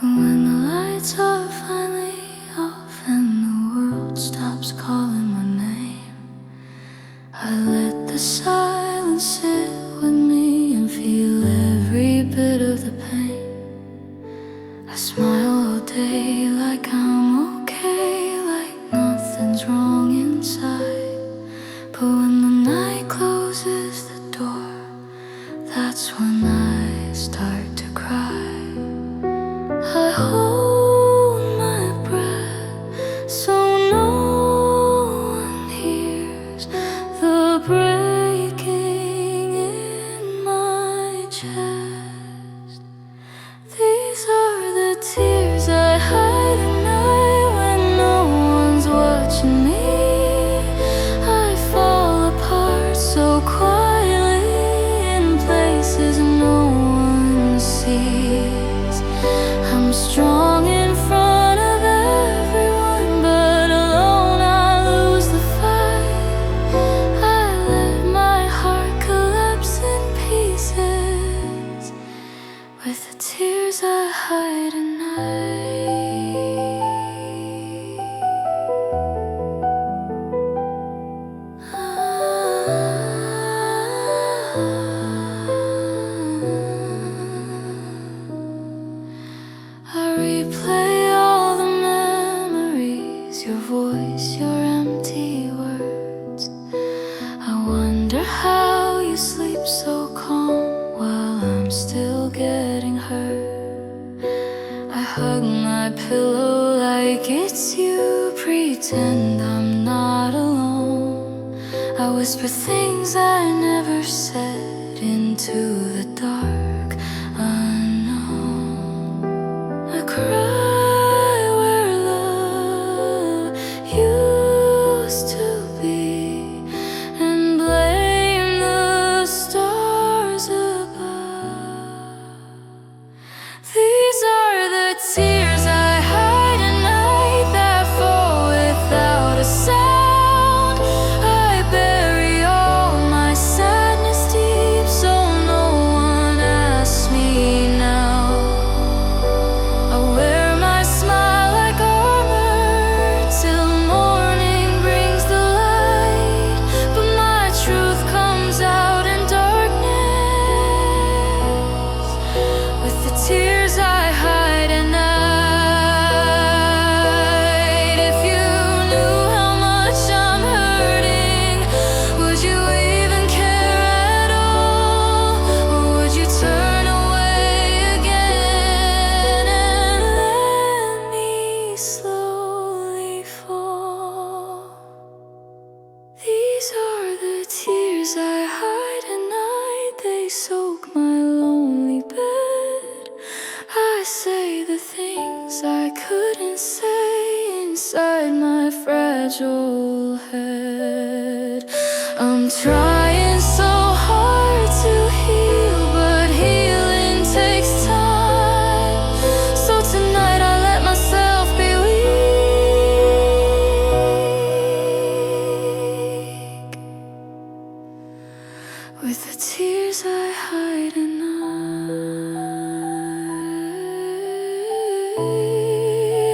When the lights are finally off and the world stops calling my name, I let the silence sit with me and feel every bit of the pain. I smile all day like I'm okay, like nothing's wrong inside. But when the night closes the door, that's when I start to cry. I hold my breath so no one hears the breaking in my chest. These are the tears I hide at night when no one's watching me. I fall apart so quietly in places no one sees. I'm strong in front of everyone, but alone I lose the fight. I let my heart collapse in pieces with the tears I hide at night. I replay all the memories, your voice, your empty words. I wonder how you sleep so calm while I'm still getting hurt. I hug my pillow like it's you, pretend I'm not alone. I whisper things I never said into the dark unknown. I cry where love used to be and blame the stars above. These are the tears I hide at night that fall without a sound. I bury all my sadness deep so no one asks me now. I wear my smile like armor till morning brings the light, but my truth comes out in darkness with the tears I hide at night. If you knew how much I'm hurting, would you even care at all? Or would you turn away again and let me slowly fall? These are the tears I hide at night, they soak my lonely bed. I say the things I couldn't say inside my fragile head. I'm trying so hard to heal, but healing takes time. So tonight I let myself be weak with the tears I hide at night.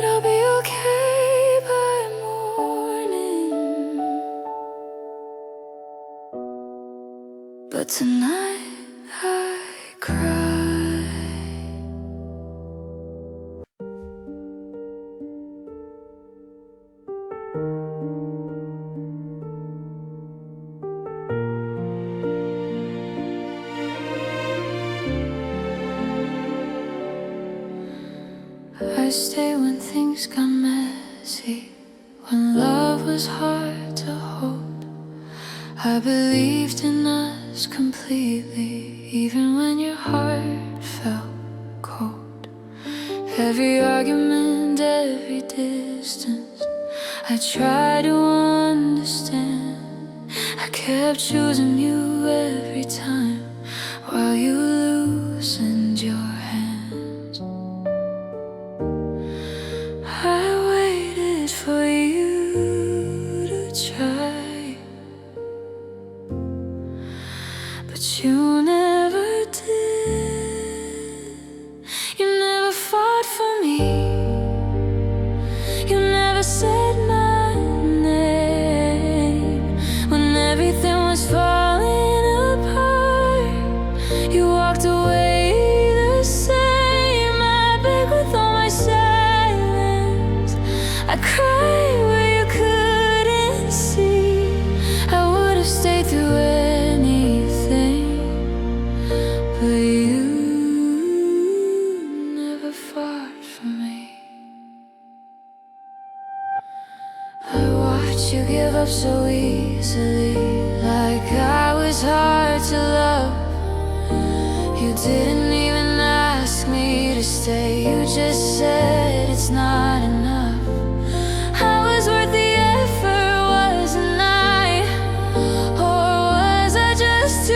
I'll be okay by morning, but tonight I cry. I stay when things got messy, when love was hard to hold. I believed in us completely, even when your heart felt cold. Every argument, every distance, I tried to understand. I kept choosing you every time while you loosened your hands. I waited for you to try, but you never did. You never fought for me. you give up so easily, like I was hard to love. You didn't even ask me to stay, you just said it's not enough. I was worth the effort, wasn't I? Or was I just too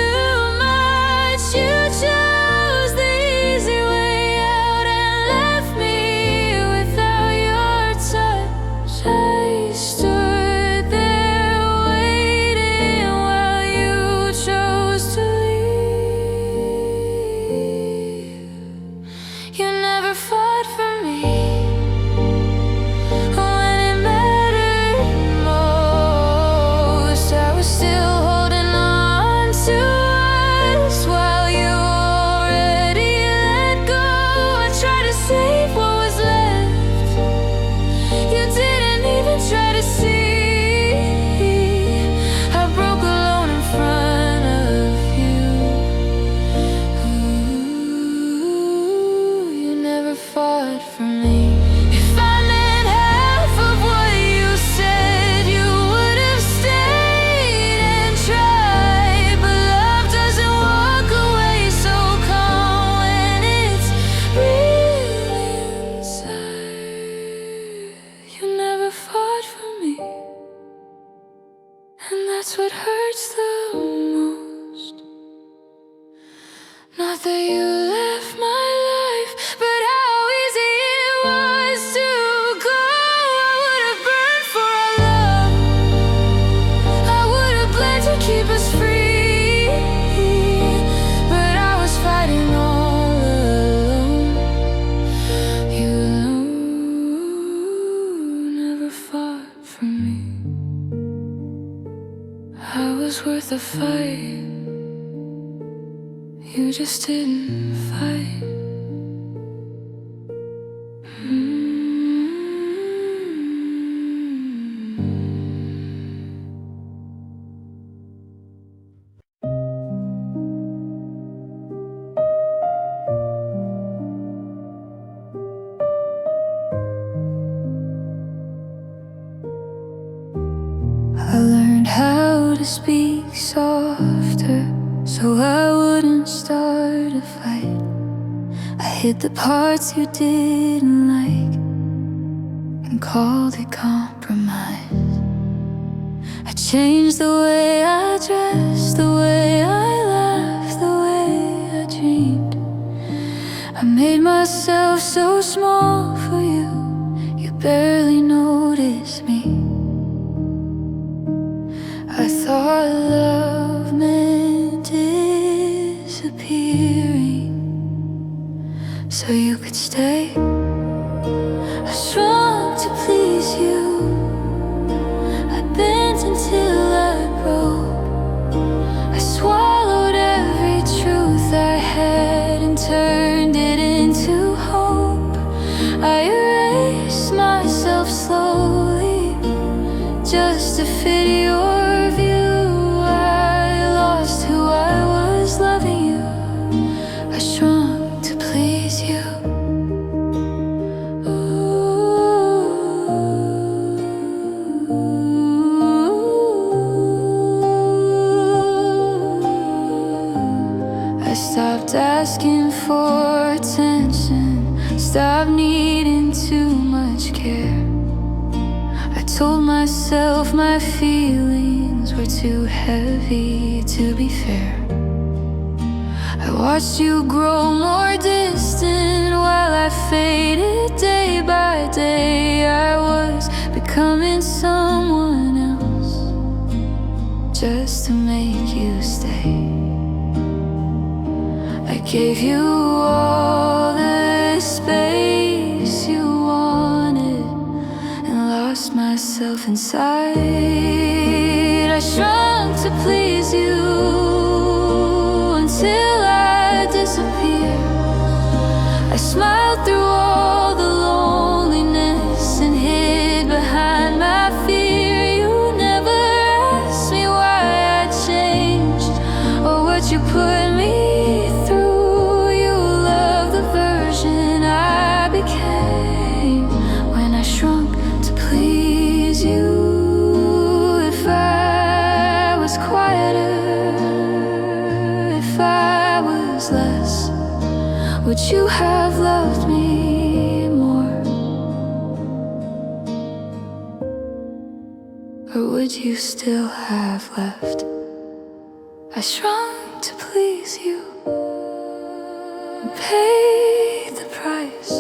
much? You chose the easy way out and left me without your touch. I stood there waiting while you chose to leave. You never fought for me when it mattered most. I was still holding on to us while you already let go. I tried to save what was left. You didn't even try to see. I broke alone in front of you. You never fought for me. If I meant half of what you said, you would have stayed and tried. But love doesn't walk away so calm when it's real inside. You never fought for me, and that's what hurts the most. Not that you left my life, but how easy it was to go. I would have burned for our love. I would have bled to keep us free. But I was fighting all alone. You never fought for me. I was worth a fight. You just didn't fight. I learned how to speak softer so I wouldn't start a fight. I hid the parts you didn't like and called it compromise. I changed the way I dressed, the way I laughed, the way I dreamed. I made myself so small for you, you barely noticed me. I thought love meant disappearing so you could stay. I shrunk to please you. I bent until I broke. I swallowed every truth I had and turned it into hope. I erased myself slowly just to fit your view. I lost who I was loving you. I shrunk to please you. I stopped asking for attention, stopped needing too much care. I told myself my feelings were too heavy to be fair. I watched you grow more distant while I faded day by day. I was becoming someone else just to make you stay. I gave you all the space you wanted and lost myself inside. I shrunk to please you until I disappeared. I smiled through all the loneliness and hid behind my fear. You never asked me why I changed or what you put me through. You love the version I became when I shrunk to please you. would you still have left? I shrunk to please you, paid the price.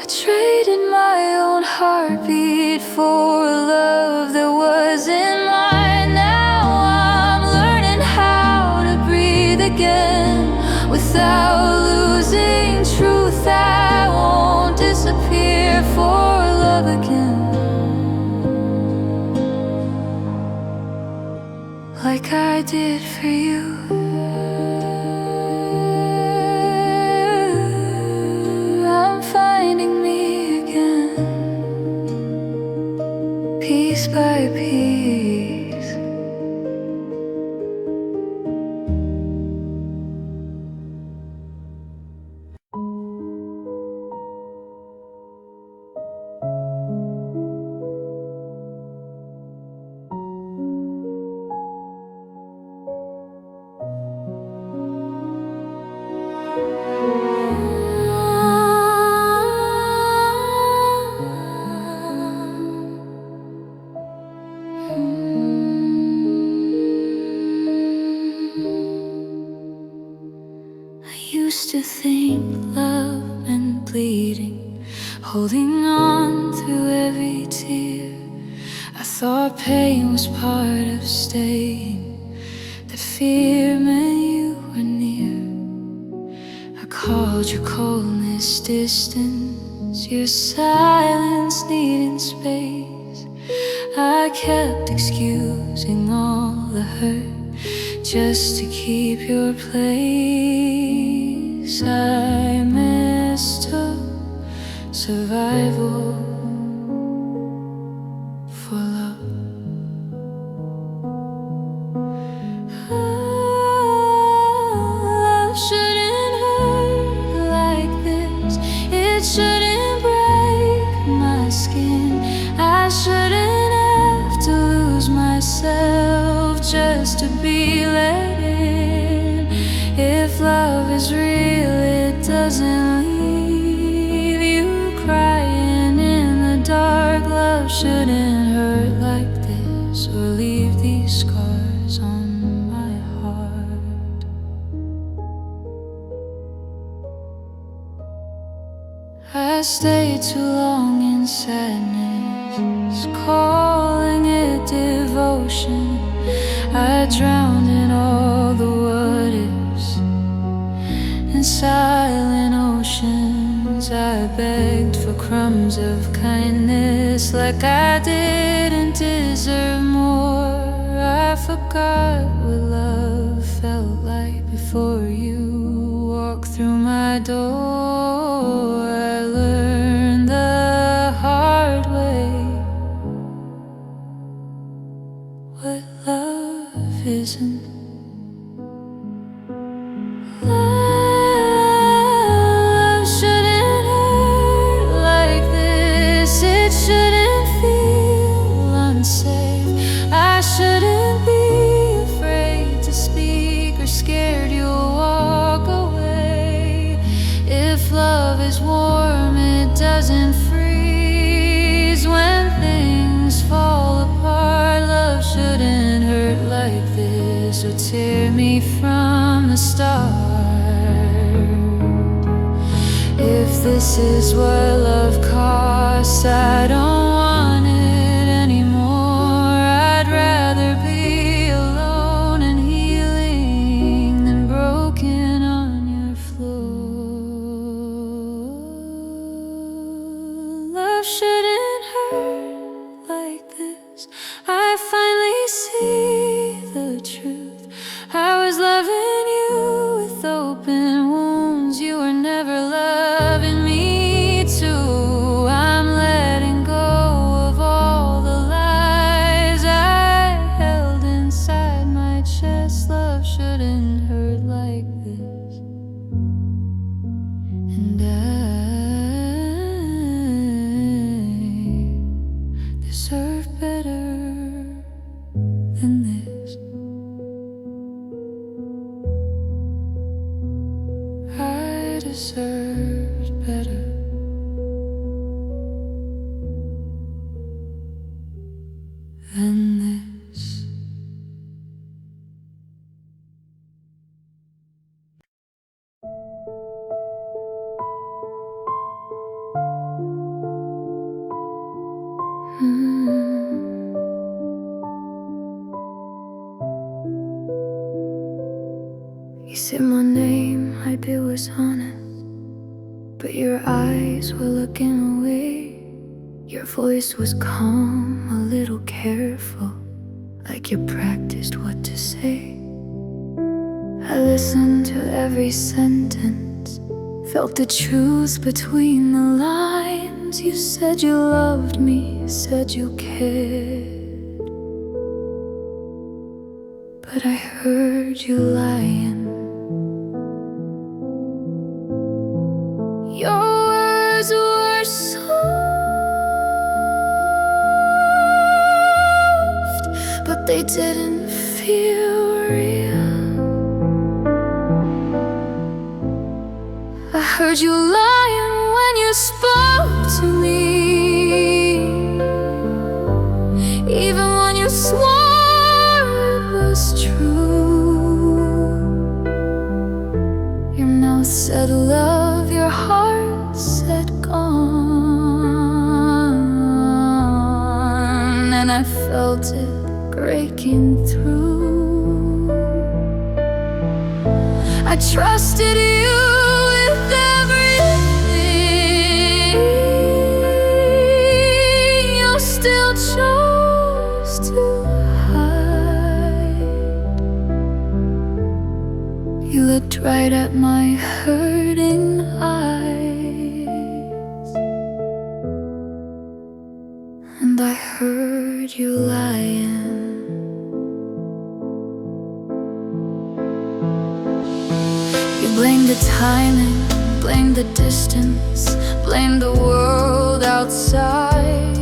I traded my own heartbeat for a love that wasn't mine. Now I'm learning how to breathe again without losing truth. I won't disappear for love again, like I did for you. I'm finding me again, piece by piece. Used to think love and bleeding, holding on through every tear. I thought pain was part of staying, that fear meant you were near. I called your coldness distance, your silence needing space. I kept excusing all the hurt just to keep your place. I mistook survival for love. Love shouldn't hurt like this. It shouldn't break my skin. I shouldn't have to lose myself just to be let in. If love is real, it doesn't leave you crying in the dark. Love shouldn't hurt like this, or leave these scars on my heart. I stayed too long in sadness, calling it devotion. I drowned in all the what ifs and silent oceans. I begged for crumbs of kindness, like I didn't deserve more. I forgot what love felt like before you walked through my door. I learned the hard way what love isn't. Love shouldn't hurt like this. It shouldn't feel unsafe. I shouldn't be afraid to speak or scared you'll walk away. If love is warm, it doesn't freeze when things fall apart. Love shouldn't hurt like this, or tear me from the start. If this is what love costs, I don't want it anymore. I'd rather be alone and healing than broken on your floor. Love shouldn't hurt like this. I finally see the truth. I was loving you with open wounds. You were never loving me too. I'm letting go of all the lies I held inside my chest. Love shouldn't hurt like this. And in my name, I did was honest, but your eyes were looking away. Your voice was calm, a little careful, like you practiced what to say. I listened to every sentence, felt the truth between the lines. You said you loved me, said you cared, but I heard you lying. Your words were soft, but they didn't feel real. I heard you lying when you spoke to me, even when you swore it was true. Your mouth said love, your heart said gone, and I felt it breaking through. I trusted you with everything, you still chose to hide. You looked right at my hurting eyes, and I heard you lying. You blamed the timing, blamed the distance, blamed the world outside.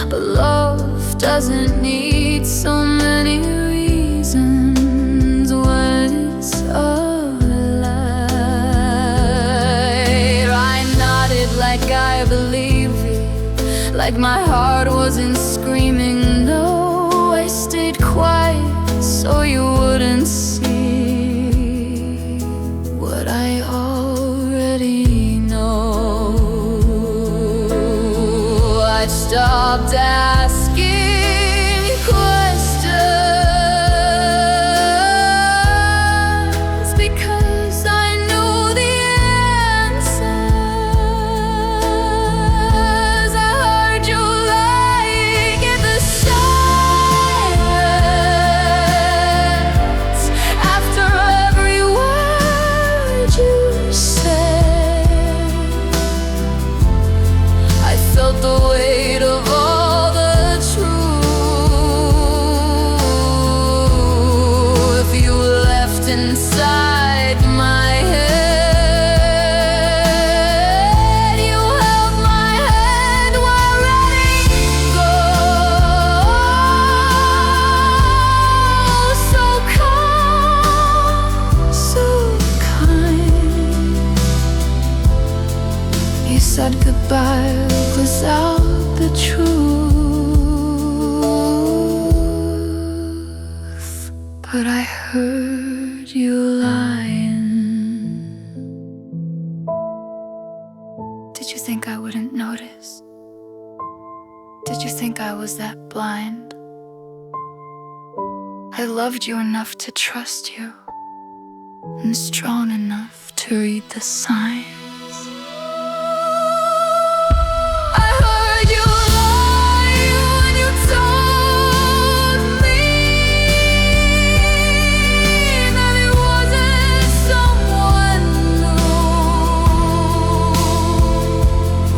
But love doesn't need so many reasons when it's alive. I nodded like I believe you, like my heart wasn't screaming no. I stayed quiet so you wouldn't see what I already know. I stopped asking questions because I knew the answers. I heard you lying in the silence after every word you said. I felt the weight of all the truth you left inside my head. You held my hand while letting go, so calm, so kind. You said goodbye without the truth, but I heard you lying. Did you think I wouldn't notice? Did you think I was that blind? I loved you enough to trust you, and strong enough to read the signs. I heard you lying when you told me that it wasn't someone new.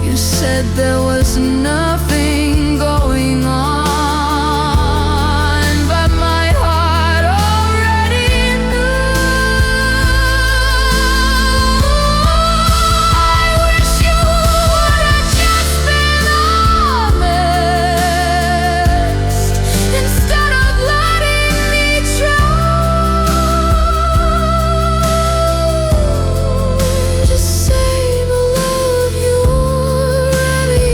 You said there was nothing going on, but my heart already knew. I wish you would have just been honest instead of letting me drown. Just say the love you already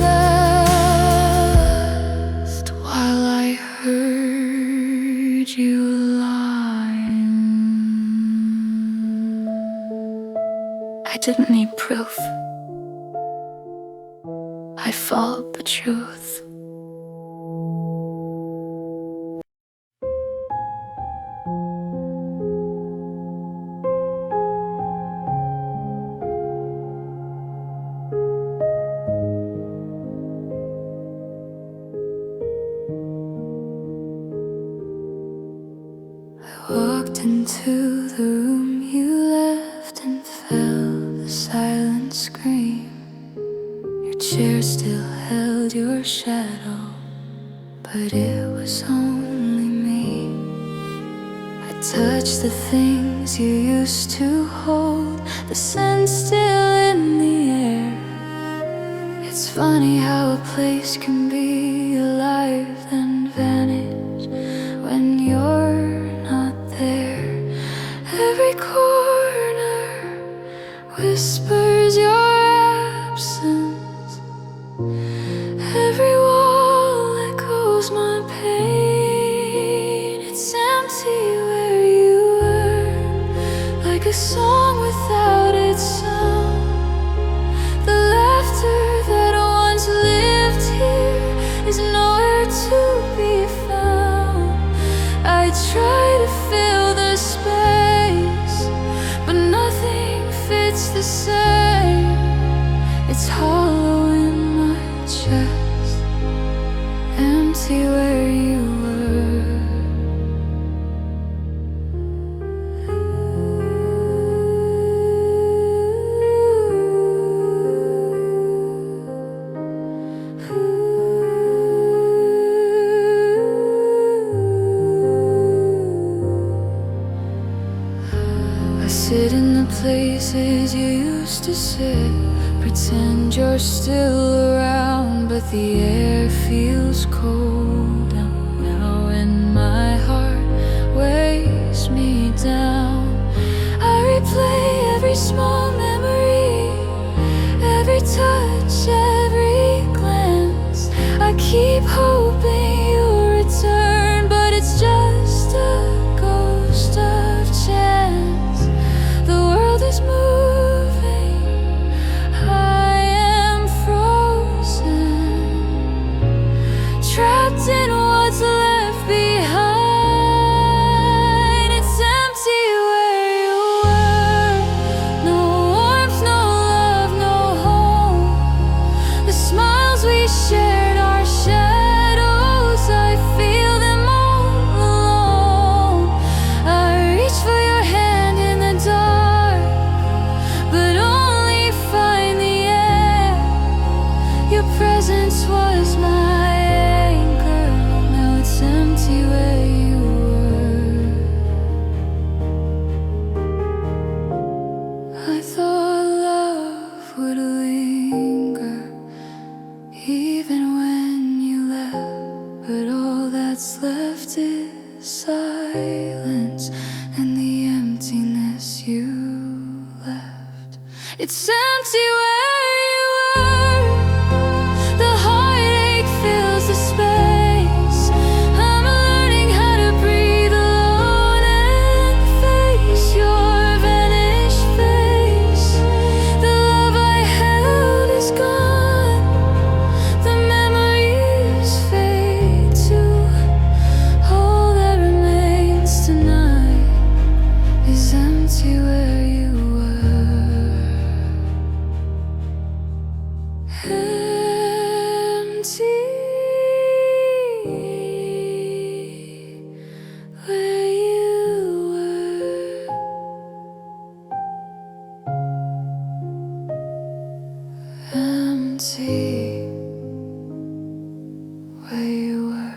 left while I heard you lying. I didn't need proof. I followed the truth. into the room you left and felt the silent scream. Your chair still held your shadow, but it was only me. I touched the things you used to hold, the scent still in the air. It's funny how a place can be alive and vanish when you're not there. Every corner whispers your absence. Every wall echoes my pain. It's empty where you were, like a song without its sound. The laughter that once lived here is nowhere to be found. I try to fill the space, but nothing fits the same. It's hollow in my chest, empty where you were. I sit in the places you used to sit, pretend you're still around, but the air feels cold now, and my heart weighs me down. I replay every small memory, every touch, every glance. I keep hoping you'll return, but it's just a ghost of chance. The world is moving, I am frozen, trapped in what's left behind. It's empty where you were, no warmth, no love, no home. The smiles we shared are shadows, I feel them all alone. I reach for your hand in the dark, but only find the air. Your presence was my anchor, now it's empty where you were. I thought love would linger even when you left, but all that's left is silence and the emptiness you left. It's empty where you were. The heartache fills the space. I'm learning how to breathe alone and face your vanished face. The love I held is gone, the memories fade too. All that remains tonight is empty where you were. Empty where you were. Empty where you were.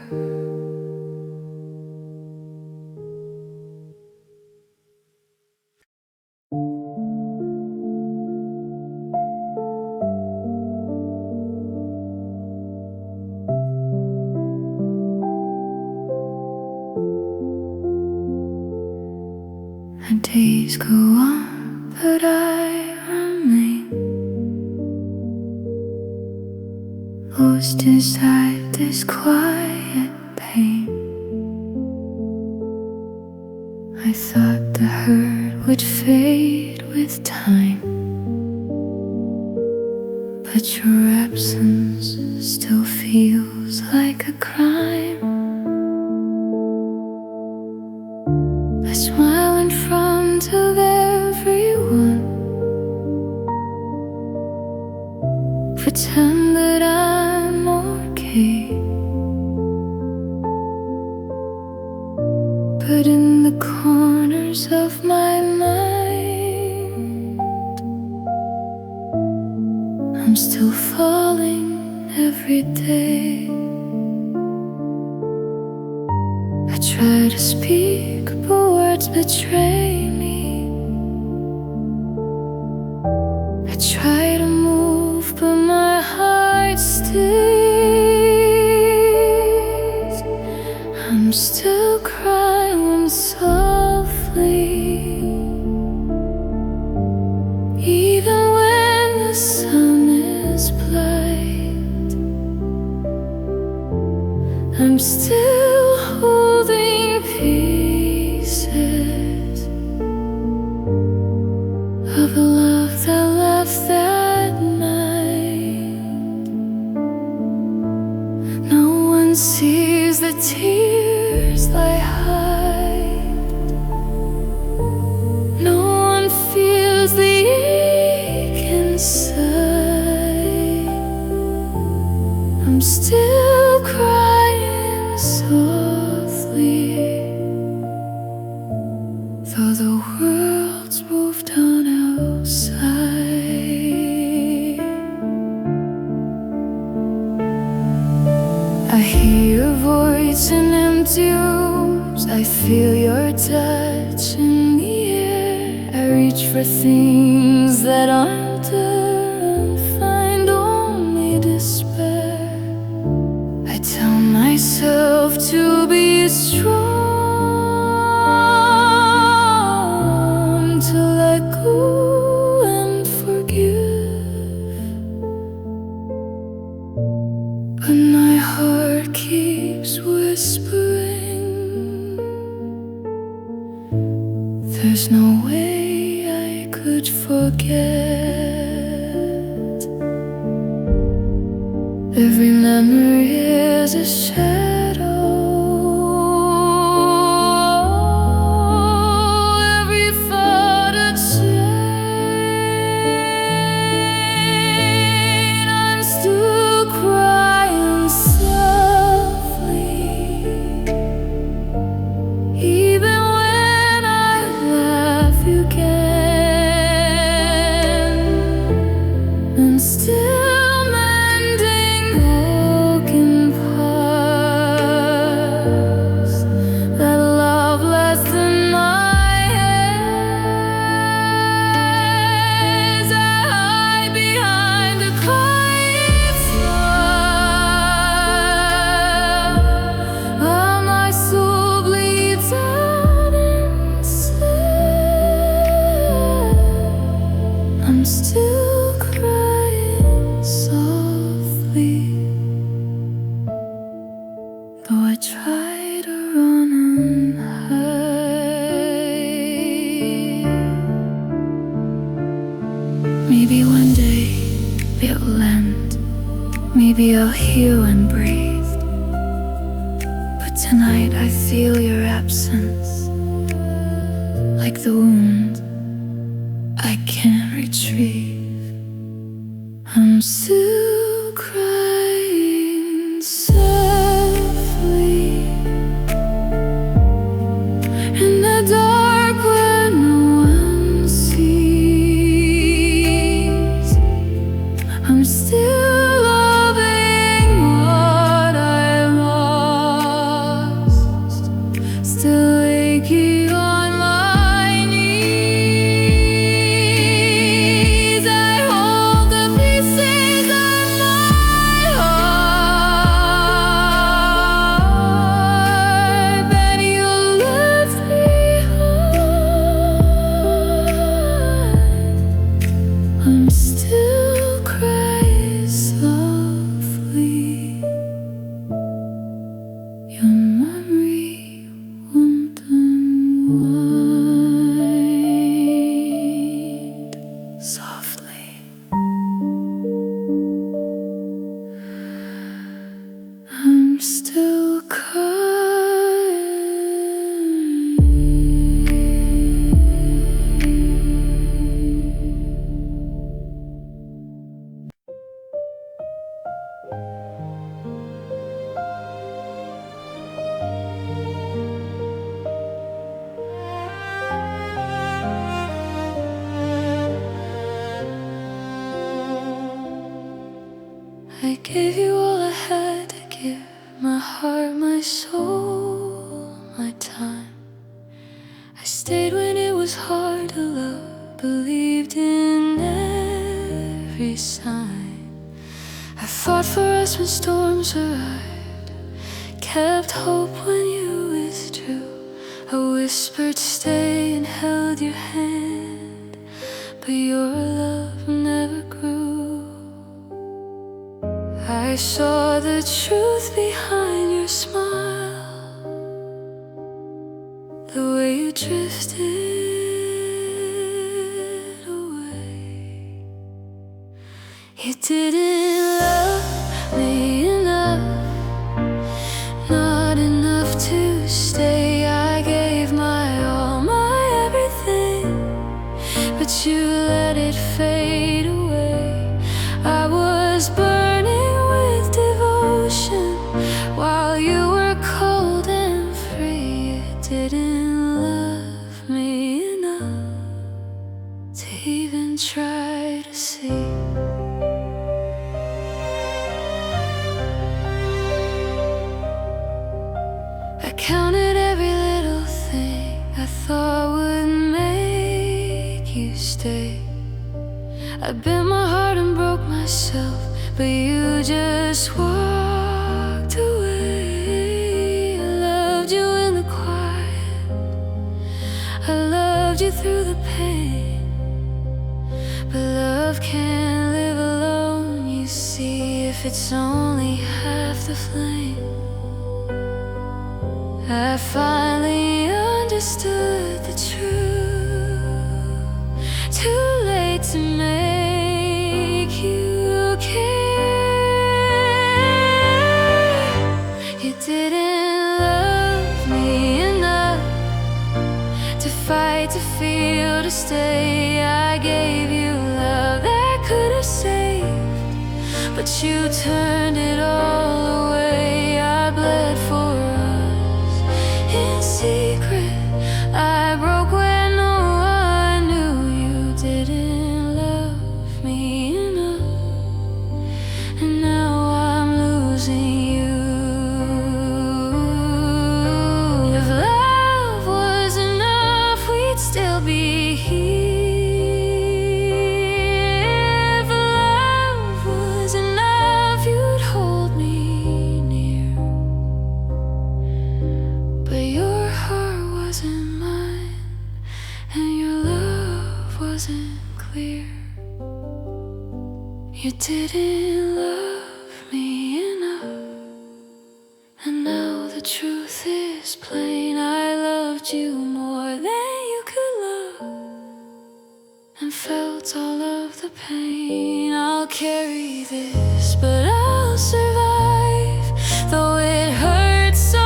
The days go on, but I remain lost inside this quiet pain. I thought the hurt would fade with time, but your absence still feels like a crime. I smile in front of everyone, pretend that I'm okay, but in the corners corners of my mind. I'm still falling every day. I try to speak, but words betray me. I try to move, but my heart stays. I'm still crying softly, even when the sun is bright. I'm still holding pieces of a love that left that night. No one sees the tears I hide. No one feels the ache inside. I'm still crying softly, though the world's moved on outside. I hear your voice in empty rooms. I feel your touch in the air. I reach for things that aren't there and find only despair. I tell myself to be strong, to let go and forgive, but my heart keeps whispering, there's no way I could forget. Every memory is a shadow. Every thought a chain. I'm still crying softly, even when I laugh again. And still mending broken parts that love left in my hands. I hide behind a quiet smile while my soul bleeds out inside. I'm still crying softly, though I try to run and hide. Maybe one day it'll end. Maybe I'll heal and breathe. But tonight I feel your absence, like the wound I can't retrieve. I'm still crying softly in the dark where no one sees. I'm still loving what I lost, still aching on my knees. I hold the pieces of my heart that you left behind. I'm still crying I gave you all I had to give, my heart, my soul, my time. I stayed when it was hard to love, believed in every sign. I fought for us when storms arrived, kept hope when you withdrew. I whispered stay and held your hand, but your love never grew. I saw the truth behind your smile, the way you drifted away. You didn't love me enough, not enough to stay. I gave my all, my everything, but you let it fade away. I was burning with devotion while you were cold and free. You didn't love me enough to even try to see. I counted every little thing I thought would make you stay. I bent my heart and broke myself, but you just walked away. I loved you in the quiet, I loved you through the pain, but love can't live alone, you see, if it's only half the flame. I finally understood the truth, too late to make you care. You didn't love me enough to fight, to feel, to stay. I gave you love that could have saved, but you turned it all away. I bled for in secret, I broke when no one knew. You didn't love me enough, and now I'm losing you. If love was enough, we'd still be here. If love was enough, you'd hold me near, but your heart wasn't mine, and your love wasn't clear. You didn't love me enough, and now the truth is plain. I loved you more than you could love, and felt all of the pain. I'll carry this, but I'll survive, though it hurts so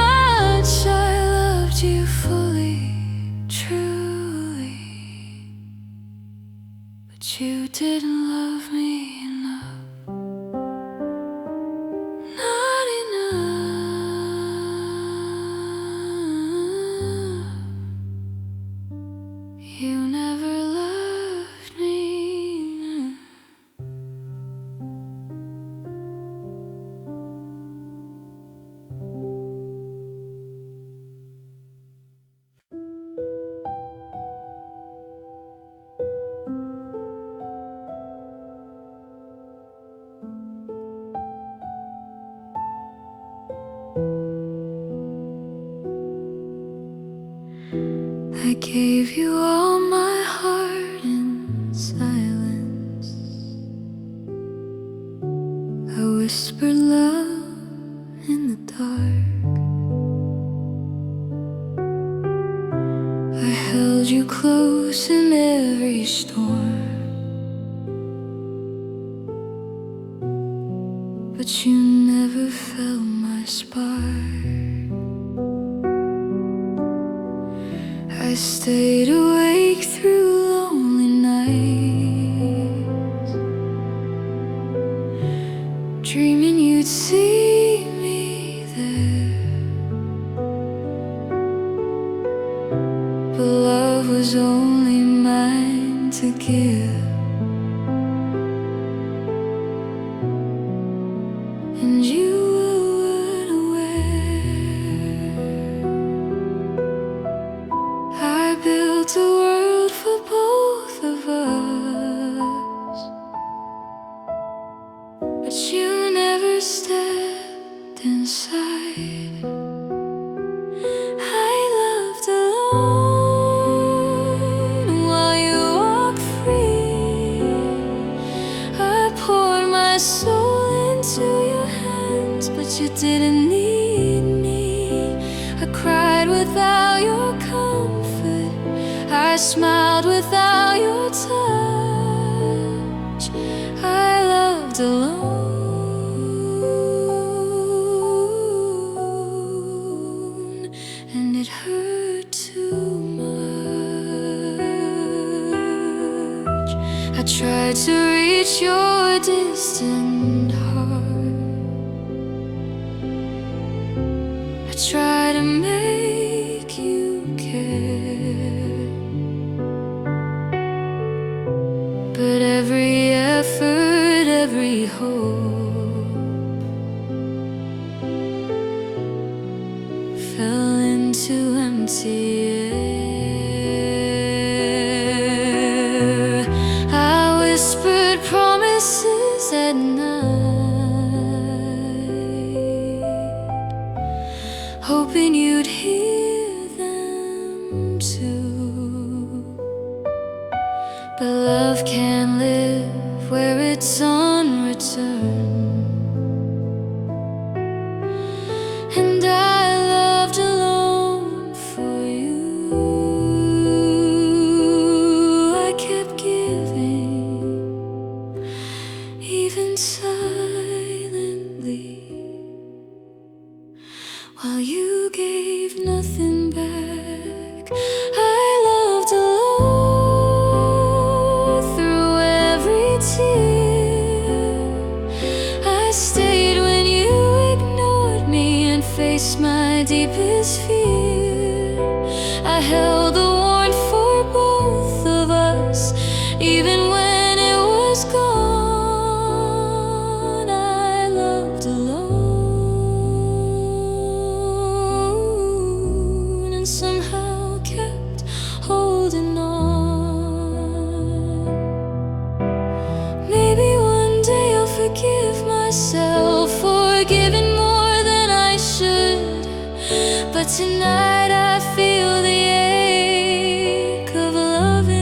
much. I loved you fully, truly, but you didn't love me enough, not enough. You never loved me enough. I gave you all my heart in silence. I whispered love in the dark. I held you close in every storm, but you never felt my spark. I stayed awake through lonely nights, dreaming you'd see me there, but love was only mine to give. but you never stepped inside. I loved alone while you walked free. I poured my soul into your hands, but you didn't need me. I cried without your comfort, I smiled without your touch. I loved alone, and it hurt too much. I tried to reach your distant heart. I tried to make you care, but every effort, every hope fell into empty air. I whispered promises at night, hoping you'd hear them too. But love can't live where it's unreturned, and I loved alone for you. I kept giving, even silently, while you gave nothing back. I loved alone through every tear. I stayed when you ignored me and faced my deepest fear. I held the warmth for both of us, even when it was gone. I loved alone, and somehow kept holding on. Maybe one day I'll forgive myself for giving more than I should, but tonight I feel the ache of loving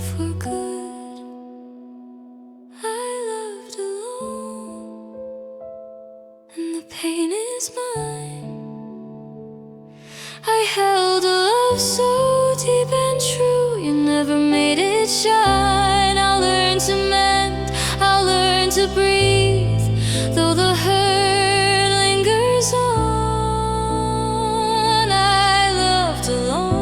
for good. I loved alone, and the pain is mine. I held a love so deep and true, you never made it shine. I'll learn to mend, I'll learn to breathe, though the hurt lingers on. I loved alone,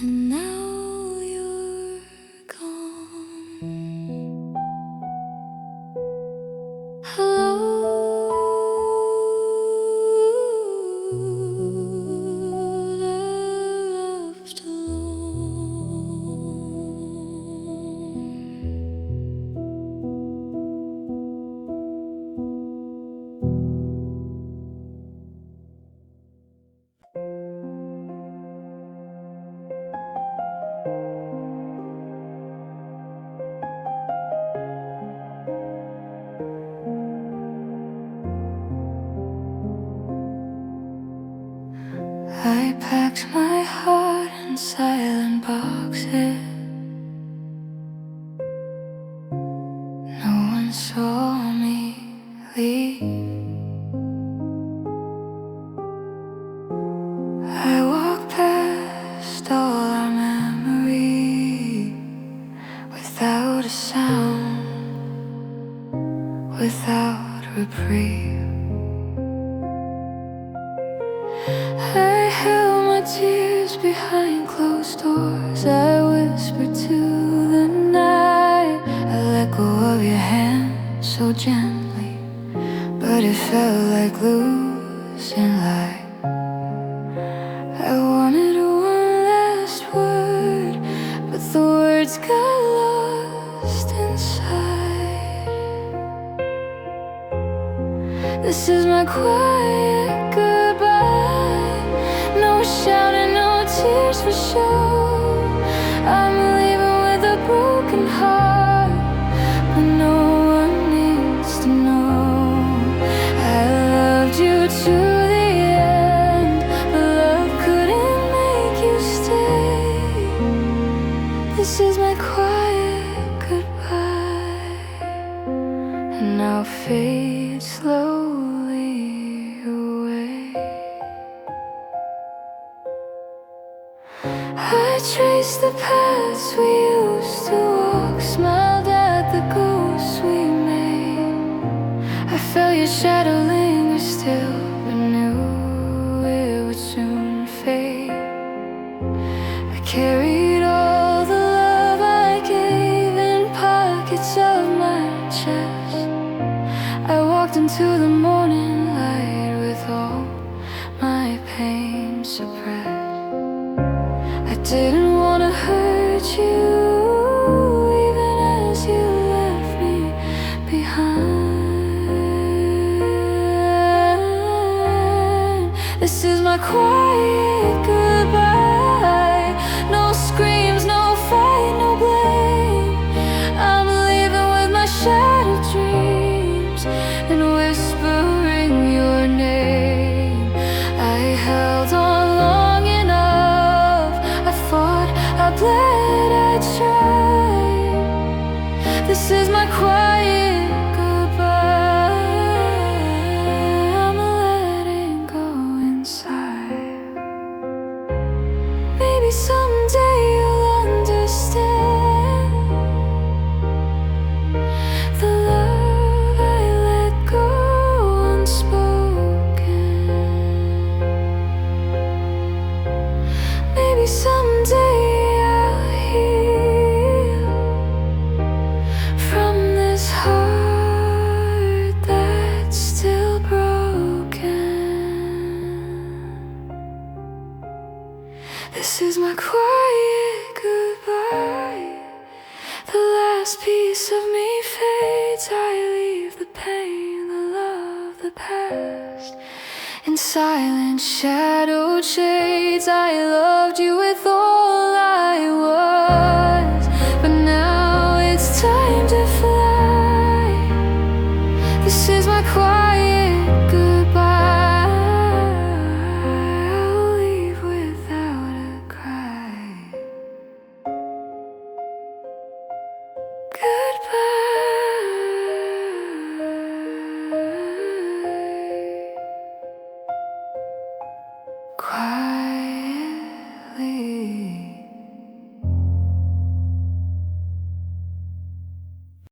and now you're gone. Hello, left I packed my heart in silent boxes. No one saw me leave. I walked past all our memories without a sound, without reprieve. I held my tears behind closed doors. I whispered to the night. I let go of your hand so gently, but it felt like losing light. I wanted one last word, but the words got lost inside. This is my quiet goodbye. trace the paths we used to walk, smiled at the ghosts we made. I felt your shadow linger still, but knew it would soon fade. I carried all the love I gave in pockets of my chest. I walked into the morning light with all my pain suppressed. I didn't want to hurt you, even as you left me behind. This is my quiet goodbye. No screams, no fight, no blame. I'm leaving with my shattered dreams and whispering your name. I held on long enough, I fought, I bled, I tried. This is my quiet goodbye. I'm letting go inside. Maybe someday you'll understand the love I let go unspoken. Maybe someday I'll heal from this heart that's still broken. This is my quiet goodbye. The last piece of me fades. I leave the pain, the love, the past in silent shadowed shades. I loved you with all I was, but now it's time to fly. This is my quiet goodbye. I'll leave without a cry. Goodbye. Quiet.